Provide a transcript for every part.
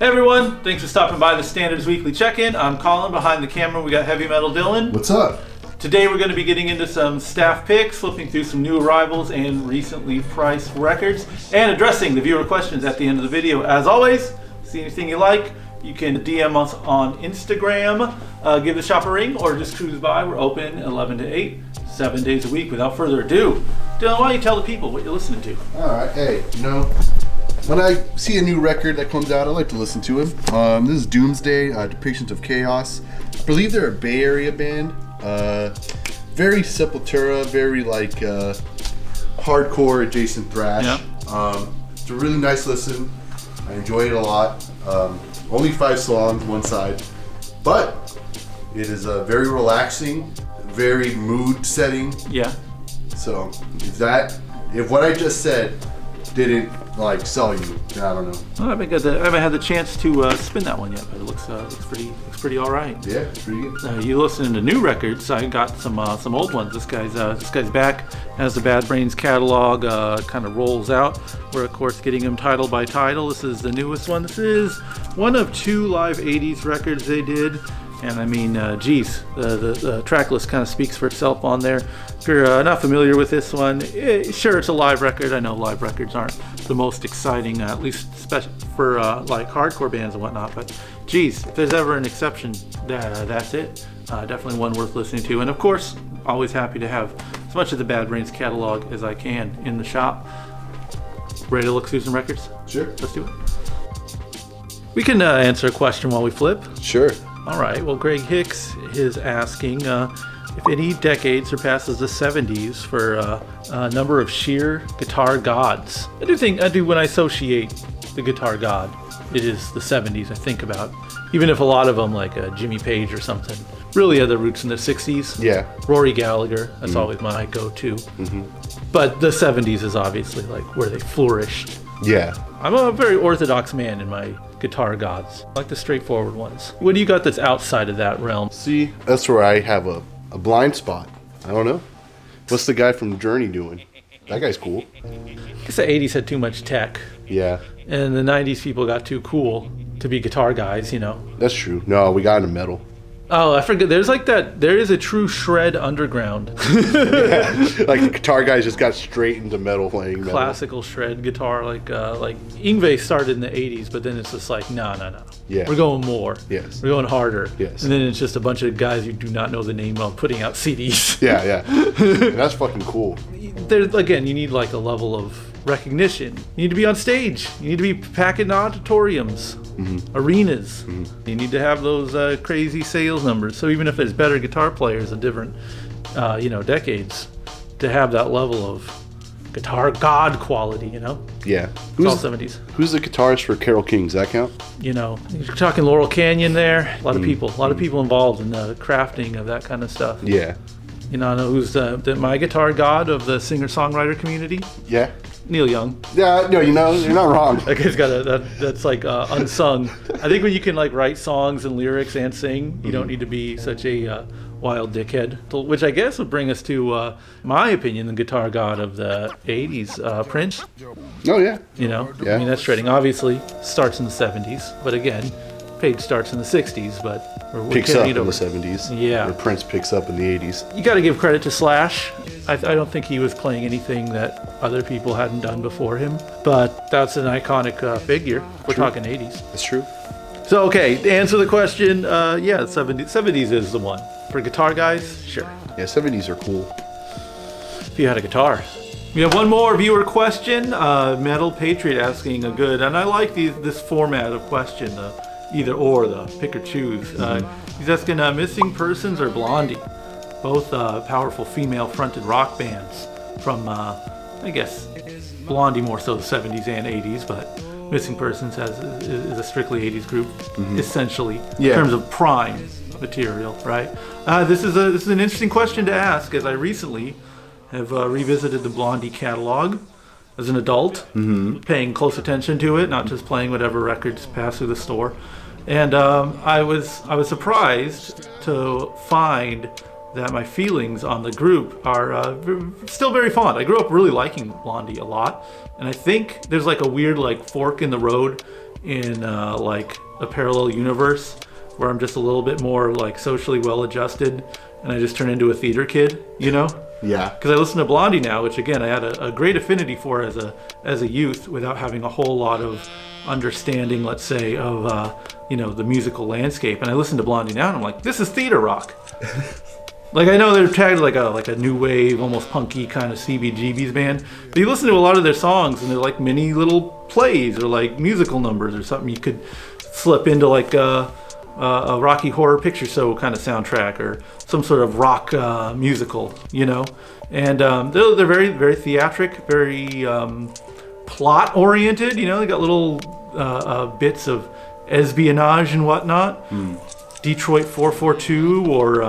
Hey everyone, thanks for stopping by the Standards Weekly Check-In. I'm Colin. Behind the camera we got Heavy Metal Dylan. What's up? Today we're going to be getting into some staff picks, flipping through some new arrivals and recently priced records, and addressing the viewer questions at the end of the video. As always, see anything you like, you can DM us on Instagram, give the shop a ring, or just cruise by. We're open 11 to 8, 7 days a week. Without further ado, Dylan, why don't you tell the people what you're listening to? Alright, hey, when I see a new record that comes out, I like to listen to it. This is Doomsday, Depictions of Chaos. I believe they're a Bay Area band. Very Sepultura, very hardcore adjacent thrash. Yeah. It's a really nice listen. I enjoy it a lot. Only 5 songs, one side. But it is very relaxing, very mood setting. Yeah. So if what I just said didn't sell you, then I don't know. Well, I haven't had the chance to spin that one yet, but it looks pretty all right. Yeah, it's pretty good. You listening to new records? I got some old ones. This guy's back as the Bad Brains catalog kind of rolls out. We're of course getting them title by title. This is the newest one. This is one of 2 live '80s records they did. And I mean, the track list kind of speaks for itself on there. If you're not familiar with this one, sure, it's a live record. I know live records aren't the most exciting, at least for hardcore bands and whatnot. But geez, if there's ever an exception, that's it. Definitely one worth listening to. And of course, always happy to have as much of the Bad Brains catalog as I can in the shop. Ready to look through some records? Sure. Let's do it. We can answer a question while we flip. Sure. All right, well, Greg Hicks is asking if any decade surpasses the 70s for a number of sheer guitar gods. I do when I associate the guitar god, it is the 70s I think about. Even if a lot of them, like Jimmy Page or something, really had their roots in the 60s. Yeah. Rory Gallagher, that's always my go-to. Mm-hmm. But the 70s is obviously where they flourished. Yeah. I'm a very orthodox man in my guitar gods. I like the straightforward ones. What do you got that's outside of that realm? See, that's where I have a blind spot. I don't know. What's the guy from Journey doing? That guy's cool. I guess the 80s had too much tech. Yeah. And the 90s people got too cool to be guitar guys, you know. That's true. No, we got into metal. Oh, I forget. There's there is a true shred underground. Yeah. The guitar guys just got straight into metal playing. Metal. Classical shred guitar, like Yngwie started in the 80s, but then it's just no. Yeah. We're going more. Yes. We're going harder. Yes. And then it's just a bunch of guys you do not know the name of putting out CDs. Yeah. And that's fucking cool. There's, again, you need a level of recognition. You need to be on stage. You need to be packing auditoriums, arenas. Mm-hmm. You need to have those crazy sales numbers. So even if there's better guitar players in different, decades, to have that level of guitar god quality, Yeah. It's all 70s. Who's the guitarist for Carole King? Does that count? You're talking Laurel Canyon there. A lot of people involved in the crafting of that kind of stuff. Yeah. I know who's my guitar god of the singer-songwriter community? Yeah. Neil Young. Yeah, no, you're not wrong. That guy's got that's unsung. I think when you can write songs and lyrics and sing, you don't need to be such a wild dickhead. Which I guess would bring us to my opinion, the guitar god of the 80s, Prince. Oh yeah. Yeah. I mean, that's shredding. Obviously starts in the 70s, but again, Page starts in the 60s, but we're picks up it in the 70s. Yeah. Or Prince picks up in the 80s. You got to give credit to Slash. I don't think he was playing anything that other people hadn't done before him, but that's an iconic figure. We're talking 80s. That's true. So, okay, to answer the question, 70s is the one. For guitar guys, sure. Yeah, 70s are cool. If you had a guitar. We have one more viewer question. Metal Patriot asking and I like this format of question, either or, the pick or choose. He's asking Missing Persons or Blondie, both powerful female-fronted rock bands from, I guess, Blondie more so the 70s and 80s, but Missing Persons is a strictly 80s group, essentially, in terms of prime material, right? This is an interesting question to ask, as I recently have revisited the Blondie catalog as an adult, paying close attention to it, not just playing whatever records pass through the store. And I was surprised to find that my feelings on the group are still very fond. I grew up really liking Blondie a lot, and I think there's a weird fork in the road in like a parallel universe where I'm just a little bit more like socially well adjusted and I just turn into a theater kid, you know? Yeah. Because I listen to Blondie now, which again I had a great affinity for as a youth without having a whole lot of understanding, let's say, of the musical landscape. And I listen to Blondie now and I'm like, this is theater rock. Like, I know they're tagged like a new wave, almost punky kind of CBGB's band, but you listen to a lot of their songs and they're like mini little plays or like musical numbers or something you could slip into like a Rocky Horror Picture Show kind of soundtrack or some sort of rock musical, you know. And they're very, very theatric, very plot oriented. You know, they got little bits of espionage and whatnot. Detroit 442 or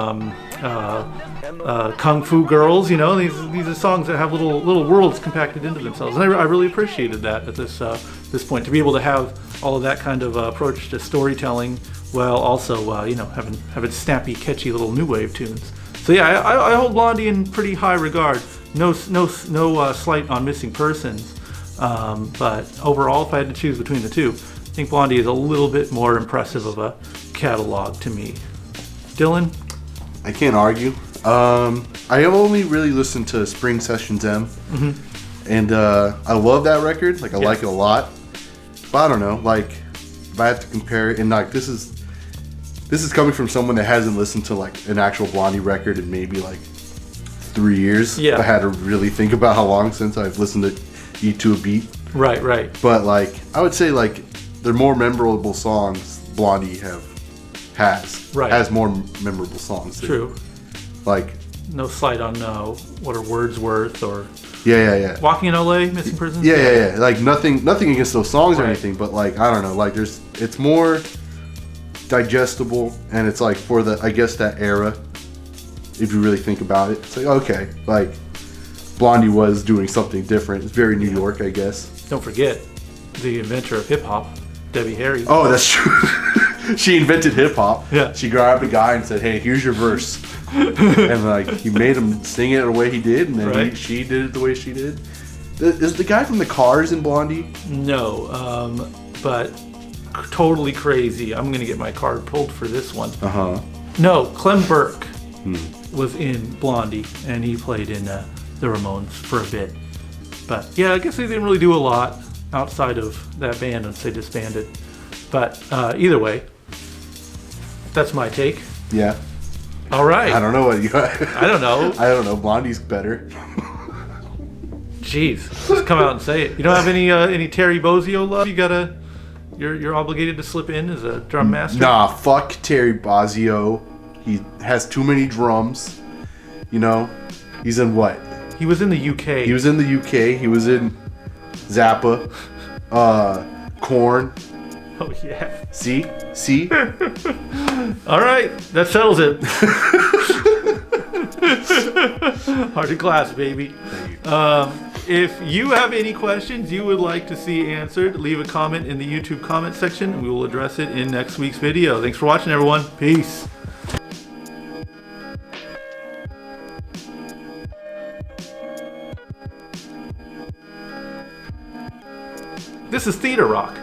Kung Fu Girls. You know, these are songs that have little worlds compacted into themselves. And I really appreciated that at this point, to be able to have all of that kind of approach to storytelling, while also having snappy, catchy little new wave tunes. So yeah, I hold Blondie in pretty high regard. No slight on Missing Persons, but overall, if I had to choose between the two, I think Blondie is a little bit more impressive of a catalog to me. Dylan? I can't argue. I only really listened to Spring Sessions M, and I love that record. Like, I like it a lot. But I don't know. Like, if I have to compare it, and like this is coming from someone that hasn't listened to like an actual Blondie record in maybe like 3 years. Yeah. I had to really think about how long since I've listened to Eat to a Beat. Right. But like, I would say like they're more memorable songs Blondie has more memorable songs too. True. Like, no slight on what are Wordsworth or yeah. Walking in LA, Missing Persons. Yeah. Like nothing against those songs or Right. anything, but like I don't know, like it's more digestible and it's like for the, I guess, that era. If you really think about it, it's like okay, like Blondie was doing something different. It's very New York, I guess. Don't forget the inventor of hip hop, Debbie Harry. Oh, that's true. She invented hip hop. Yeah. She grabbed a guy and said, "Hey, here's your verse," and like he made him sing it the way he did, and then Right. she did it the way she did. Is the guy from the Cars in Blondie? No, but totally crazy. I'm gonna get my card pulled for this one. No, Clem Burke was in Blondie, and he played in the Ramones for a bit. But yeah, I guess they didn't really do a lot outside of that band once they disbanded. But either way, that's my take. Yeah. All right. I don't know what you. I don't know. I don't know. Blondie's better. Jeez, just come out and say it. You don't have any Terry Bozzio love? You're obligated to slip in as a drum master. Nah, fuck Terry Bozzio. He has too many drums. You know, he's in what? He was in the UK. He was in the UK. He was in Zappa, Korn. Oh yeah. See. All right, that settles it. Hard to glass, baby. If you have any questions you would like to see answered, leave a comment in the YouTube comment section and we will address it in next week's video. Thanks for watching, everyone. Peace. This is Theater Rock.